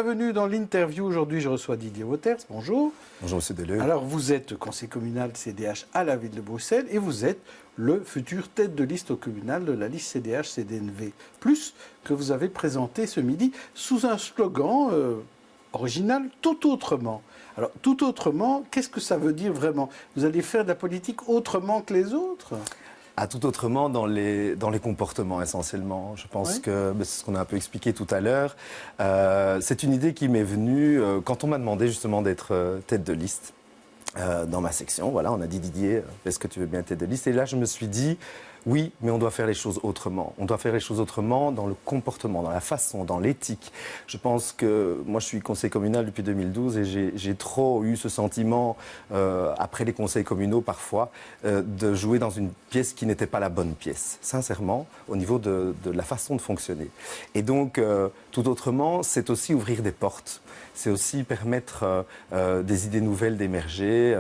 bienvenue dans l'interview. Aujourd'hui, je reçois Didier Wauters. Bonjour. Bonjour, monsieur Deleu. Alors, vous êtes conseiller communal CDH à la ville de Bruxelles et vous êtes le futur tête de liste au communal de la liste CDH-CDNV+, que vous avez présenté ce midi sous un slogan original, tout autrement. Alors, tout autrement, qu'est-ce que ça veut dire vraiment? Vous allez faire de la politique autrement que les autres? Tout autrement dans les comportements essentiellement. Je pense que c'est ce qu'on a un peu expliqué tout à l'heure. C'est une idée qui m'est venue quand on m'a demandé justement d'être tête de liste dans ma section. Voilà, on a dit Didier, est-ce que tu veux bien être tête de liste? Et là, je me suis dit, oui, mais on doit faire les choses autrement. On doit faire les choses autrement dans le comportement, dans la façon, dans l'éthique. Je pense que moi, je suis conseiller communal depuis 2012 et j'ai trop eu ce sentiment, après les conseils communaux parfois, de jouer dans une pièce qui n'était pas la bonne pièce, sincèrement, au niveau de la façon de fonctionner. Et donc, tout autrement, c'est aussi ouvrir des portes. C'est aussi permettre des idées nouvelles d'émerger,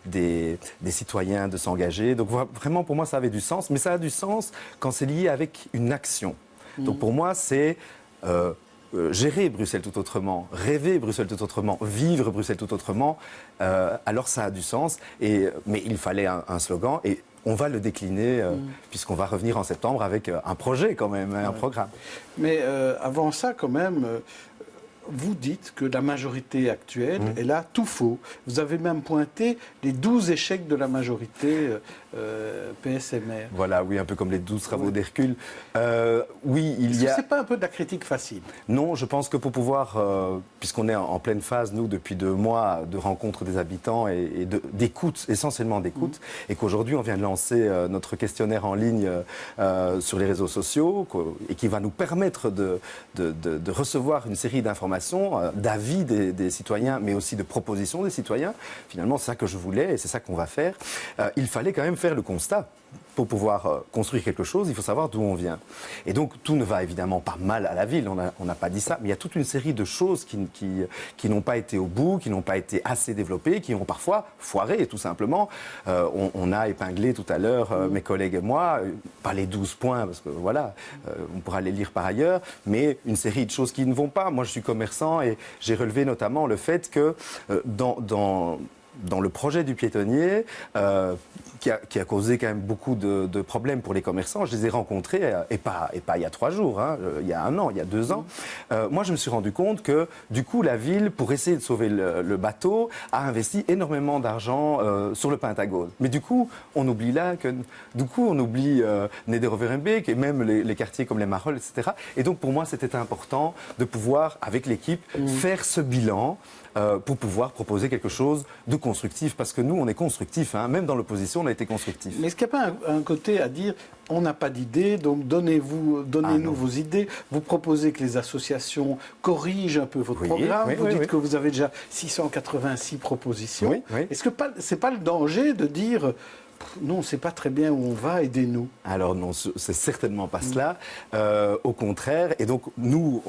des citoyens de s'engager. Donc vraiment, pour moi, ça avait du sens. Mais ça a du sens quand c'est lié avec une action. Donc pour moi, c'est gérer Bruxelles tout autrement, rêver Bruxelles tout autrement, vivre Bruxelles tout autrement. Alors ça a du sens. Mais il fallait un slogan. Et on va le décliner, puisqu'on va revenir en septembre avec un projet quand même, un programme. Mais avant ça, quand même... Vous dites que la majorité actuelle, elle a tout faux. Vous avez même pointé les 12 échecs de la majorité PSMR. Voilà, oui, un peu comme les 12 travaux d'Hercule. Oui, Est-ce que ce n'est pas un peu de la critique facile? Non, je pense que pour pouvoir, puisqu'on est en pleine phase, nous, depuis 2 mois, de rencontre des habitants et d'écoute, essentiellement d'écoute, et qu'aujourd'hui, on vient de lancer notre questionnaire en ligne sur les réseaux sociaux, et qui va nous permettre de recevoir une série d'informations, d'avis des citoyens, mais aussi de propositions des citoyens. Finalement, c'est ça que je voulais et c'est ça qu'on va faire. Il fallait quand même faire le constat. Pour pouvoir construire quelque chose, il faut savoir d'où on vient. Et donc, tout ne va évidemment pas mal à la ville, on n'a pas dit ça, mais il y a toute une série de choses qui n'ont pas été au bout, qui n'ont pas été assez développées, qui ont parfois foiré, tout simplement. On a épinglé tout à l'heure, mes collègues et moi, pas les 12 points, parce que voilà, on pourra les lire par ailleurs, mais une série de choses qui ne vont pas. Moi, je suis commerçant et j'ai relevé notamment le fait que dans le projet du piétonnier, qui a causé quand même beaucoup de problèmes pour les commerçants. Je les ai rencontrés, et pas il y a 3 jours, il y a 1 an, il y a 2 ans. Moi, je me suis rendu compte que, du coup, la ville, pour essayer de sauver le bateau, a investi énormément d'argent sur le Pentagone. Mais du coup, on oublie Nederoverenbeek et même les quartiers comme les Marolles, etc. Et donc, pour moi, c'était important de pouvoir, avec l'équipe, faire ce bilan pour pouvoir proposer quelque chose de constructif. Parce que nous, on est constructif, même dans l'opposition, on a été constructif. Mais est-ce qu'il n'y a pas un côté à dire, on n'a pas d'idées, donc donnez-nous vos idées. Vous proposez que les associations corrigent un peu votre programme. Vous dites que vous avez déjà 686 propositions. Est-ce que ce n'est pas le danger de dire... Non, on ne sait pas très bien où on va, aidez-nous. Alors non, c'est certainement pas cela. Au contraire. Et donc nous,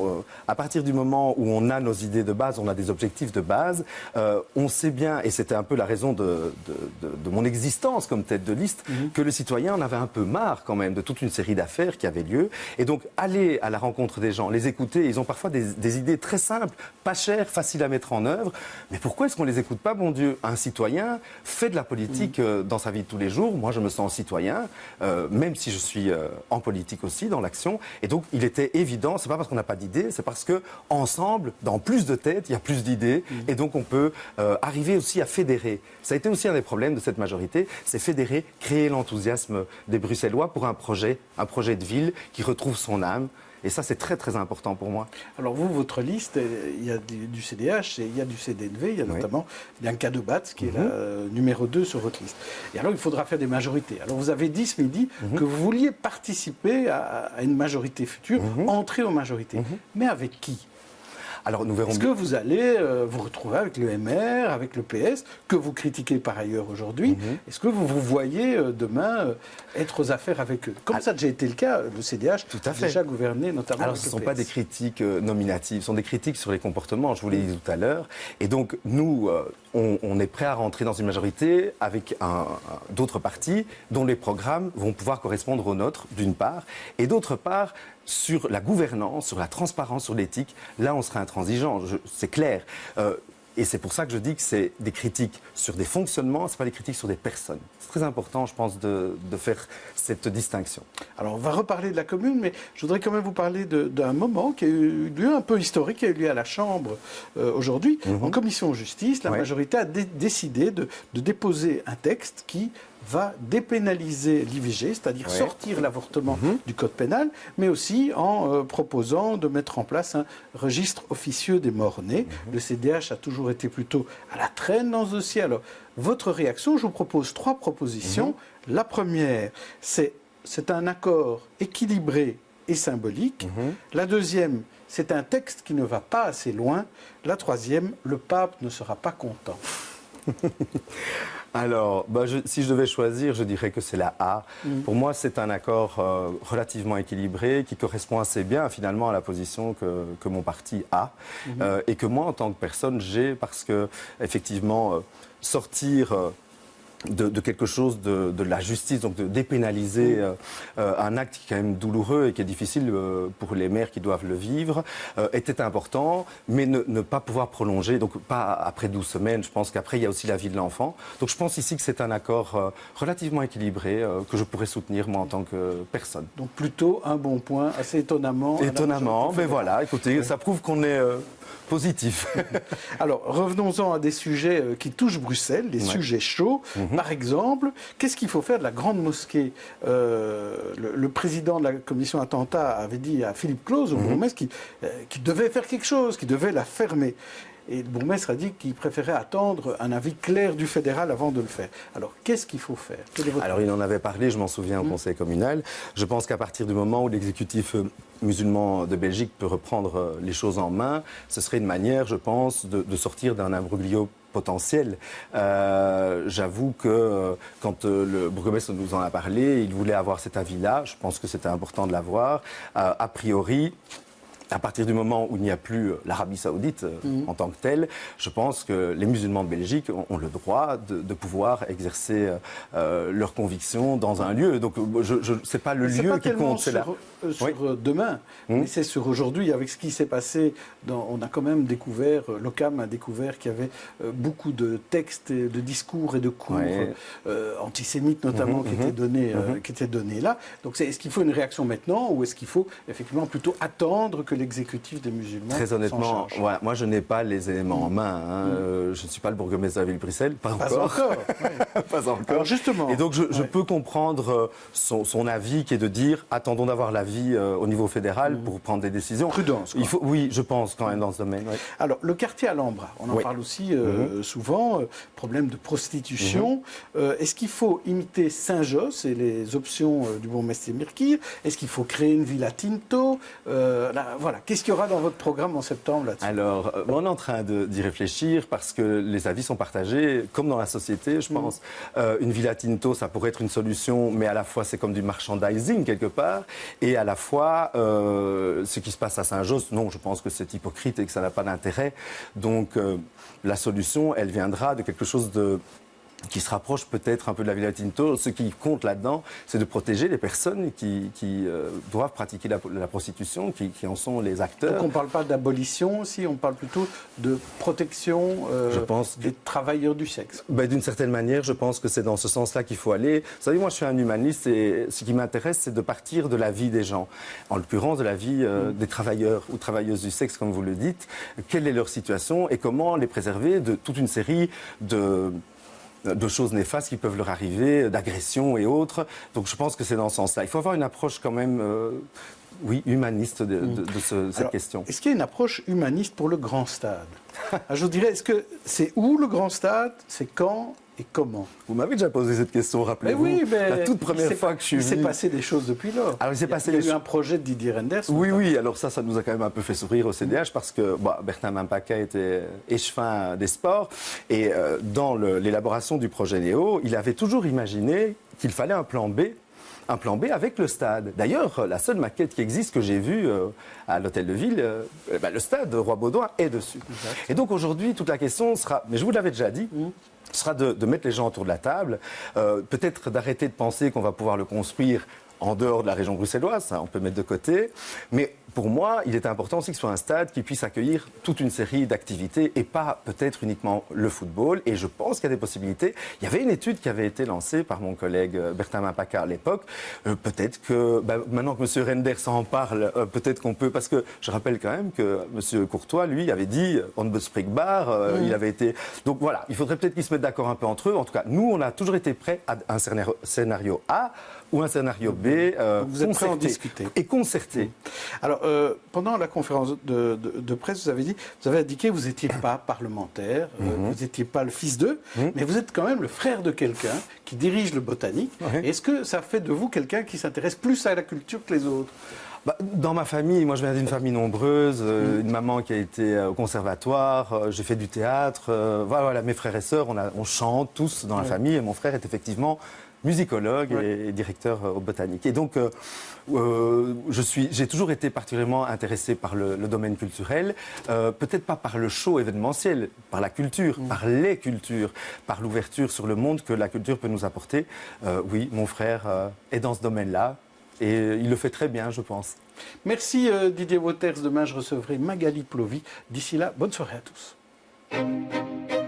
à partir du moment où on a nos idées de base, on a des objectifs de base, on sait bien, et c'était un peu la raison de mon existence comme tête de liste, que le citoyen en avait un peu marre quand même de toute une série d'affaires qui avaient lieu. Et donc aller à la rencontre des gens, les écouter, ils ont parfois des idées très simples, pas chères, faciles à mettre en œuvre. Mais pourquoi est-ce qu'on les écoute pas, bon Dieu? Un citoyen fait de la politique dans sa vie de tous les jours. Moi, je me sens citoyen, même si je suis en politique aussi, dans l'action. Et donc, il était évident, c'est pas parce qu'on n'a pas d'idées, c'est parce que ensemble, dans plus de têtes, il y a plus d'idées. Et donc, on peut arriver aussi à fédérer. Ça a été aussi un des problèmes de cette majorité, c'est fédérer, créer l'enthousiasme des Bruxellois pour un projet de ville qui retrouve son âme. Et ça, c'est très, très important pour moi. Alors vous, votre liste, il y a du CDH, et il y a du CDNV, il y a notamment Bianca de Batz, qui est la numéro 2 sur votre liste. Et alors, il faudra faire des majorités. Alors, vous avez dit ce midi que vous vouliez participer à une majorité future, entrer aux majorités. Mais avec qui? Alors, nous verrons. Est-ce que vous allez vous retrouver avec le MR, avec le PS, que vous critiquez par ailleurs aujourd'hui? Est-ce que vous vous voyez demain être aux affaires avec eux? Comme ça a déjà été le cas, le CDH a déjà gouverné, notamment Alors, avec ce le ne sont PS. pas des critiques nominatives, ce sont des critiques sur les comportements, je vous l'ai dit tout à l'heure. Et donc, nous, on est prêt à rentrer dans une majorité avec d'autres partis dont les programmes vont pouvoir correspondre aux nôtres, d'une part. Et d'autre part, sur la gouvernance, sur la transparence, sur l'éthique, là, on sera intransigeant, c'est clair. Et c'est pour ça que je dis que c'est des critiques sur des fonctionnements, ce n'est pas des critiques sur des personnes. C'est très important, je pense, de faire cette distinction. Alors, on va reparler de la commune, mais je voudrais quand même vous parler d'un moment qui a eu lieu un peu historique, qui a eu lieu à la Chambre aujourd'hui. En commission justice, la majorité a décidé de déposer un texte qui va dépénaliser l'IVG, c'est-à-dire sortir l'avortement du code pénal, mais aussi en proposant de mettre en place un registre officieux des morts-nés. Le CDH a toujours été plutôt à la traîne dans ce dossier. Alors, votre réaction, je vous propose 3 propositions. La première, c'est un accord équilibré et symbolique. La deuxième, c'est un texte qui ne va pas assez loin. La troisième, le pape ne sera pas content. Alors, si je devais choisir, je dirais que c'est la A. Pour moi, c'est un accord relativement équilibré qui correspond assez bien finalement à la position que mon parti a et que moi, en tant que personne, j'ai parce que effectivement, sortir de quelque chose de la justice, donc de dépénaliser un acte qui est quand même douloureux et qui est difficile pour les mères qui doivent le vivre, était important, mais ne pas pouvoir prolonger, donc pas après 12 semaines, je pense qu'après il y a aussi la vie de l'enfant. Donc je pense ici que c'est un accord relativement équilibré que je pourrais soutenir moi en tant que personne. Donc plutôt un bon point, assez étonnamment. Étonnamment, mais voilà, écoutez, ça prouve qu'on est positif. Alors, revenons-en à des sujets qui touchent Bruxelles, des sujets chauds. Par exemple, qu'est-ce qu'il faut faire de la grande mosquée le président de la commission attentat avait dit à Philippe Claus, au bourgmestre, qu'il devait faire quelque chose, qu'il devait la fermer. Et le bourgmestre a dit qu'il préférait attendre un avis clair du fédéral avant de le faire. Alors, qu'est-ce qu'il faut faire? Alors, il en avait parlé, je m'en souviens, au conseil communal. Je pense qu'à partir du moment où l'exécutif musulman de Belgique peut reprendre les choses en main, ce serait une manière, je pense, de sortir d'un imbroglio potentiel. J'avoue que quand le bourgmestre nous en a parlé, il voulait avoir cet avis-là. Je pense que c'était important de l'avoir. A priori, à partir du moment où il n'y a plus l'Arabie Saoudite en tant que telle, je pense que les musulmans de Belgique ont le droit de pouvoir exercer leurs convictions dans un lieu. Donc, c'est pas le lieu qui compte. C'est pas sur demain, mais c'est sur aujourd'hui. Avec ce qui s'est passé, on a quand même découvert, l'OCAM a découvert qu'il y avait beaucoup de textes, de discours et de cours antisémites notamment qui étaient donnés là. Donc, est-ce qu'il faut une réaction maintenant ou est-ce qu'il faut effectivement plutôt attendre que l'exécutif des musulmans Très honnêtement, voilà, moi je n'ai pas les éléments en main. Je ne suis pas le bourgmestre de la ville de Bruxelles, pas encore. Pas encore. Alors justement. Et donc je peux comprendre son avis qui est de dire attendons d'avoir l'avis au niveau fédéral pour prendre des décisions. Prudence. Oui, je pense quand même dans ce domaine. Ouais. Alors le quartier Alhambra, on en parle aussi souvent, problème de prostitution. Est-ce qu'il faut imiter Saint-Josse et les options du bourgmestre Mirkir? Est-ce qu'il faut créer une Villa Tinto? Voilà. Qu'est-ce qu'il y aura dans votre programme en septembre là-dessus? Alors, on est en train d'y réfléchir parce que les avis sont partagés, comme dans la société, je pense. Une Villa Tinto, ça pourrait être une solution, mais à la fois, c'est comme du merchandising quelque part. Et à la fois, ce qui se passe à Saint-Josse, non, je pense que c'est hypocrite et que ça n'a pas d'intérêt. Donc, la solution, elle viendra de quelque chose qui se rapproche peut-être un peu de la Villa Tinto. Ce qui compte là-dedans, c'est de protéger les personnes qui doivent pratiquer la prostitution, qui en sont les acteurs. Donc on ne parle pas d'abolition aussi, on parle plutôt de protection des travailleurs du sexe. D'une certaine manière, je pense que c'est dans ce sens-là qu'il faut aller. Vous savez, moi je suis un humaniste et ce qui m'intéresse, c'est de partir de la vie des gens. En l'occurrence, de la vie des travailleurs ou travailleuses du sexe, comme vous le dites. Quelle est leur situation et comment les préserver de toute une série de choses néfastes qui peuvent leur arriver, d'agressions et autres. Donc je pense que c'est dans ce sens-là. Il faut avoir une approche quand même, humaniste de cette question. Est-ce qu'il y a une approche humaniste pour le grand stade? Je vous dirais, est-ce que c'est où le grand stade? C'est quand? Et comment? Vous m'avez déjà posé cette question, rappelez-vous. Oui, mais la toute première fois que je suis venu. Il s'est passé des choses depuis lors. Alors, il y a eu un projet de Didier Renders. Oui, alors ça nous a quand même un peu fait sourire au CDH parce que Bertin Mampaka était échevin des sports et dans l'élaboration du projet Néo, il avait toujours imaginé qu'il fallait un plan B avec le stade. D'ailleurs, la seule maquette qui existe que j'ai vue à l'hôtel de ville, le stade Roi-Baudouin est dessus. Exact. Et donc aujourd'hui, toute la question sera, mais je vous l'avais déjà dit, sera de mettre les gens autour de la table, peut-être d'arrêter de penser qu'on va pouvoir le construire en dehors de la région bruxelloise, ça on peut mettre de côté. Mais pour moi, il est important aussi que ce soit un stade qui puisse accueillir toute une série d'activités et pas peut-être uniquement le football. Et je pense qu'il y a des possibilités. Il y avait une étude qui avait été lancée par mon collègue Bertin Mampaka à l'époque. Peut-être que, maintenant que M. Renders en parle, peut-être qu'on peut... Parce que je rappelle quand même que M. Courtois, lui, avait dit on bespreekbaar, il avait été... Donc voilà, il faudrait peut-être qu'ils se mettent d'accord un peu entre eux. En tout cas, nous, on a toujours été prêts à un scénario A ou un scénario B, vous êtes prêts à en discuter. Et concerté. Alors, pendant la conférence de presse, vous avez indiqué que vous n'étiez pas parlementaire, vous n'étiez pas le fils d'eux, mais vous êtes quand même le frère de quelqu'un qui dirige le botanique. Est-ce que ça fait de vous quelqu'un qui s'intéresse plus à la culture que les autres ? Dans ma famille, moi je viens d'une famille nombreuse, une maman qui a été au conservatoire, j'ai fait du théâtre, voilà, mes frères et sœurs, on chante tous dans la famille, et mon frère est effectivement musicologue et directeur au botanique. Et donc, j'ai toujours été particulièrement intéressé par le domaine culturel, peut-être pas par le show événementiel, par la culture, par les cultures, par l'ouverture sur le monde que la culture peut nous apporter. Oui, mon frère est dans ce domaine-là et il le fait très bien, je pense. Merci Didier Wouters. Demain, je recevrai Magali Plovy. D'ici là, bonne soirée à tous.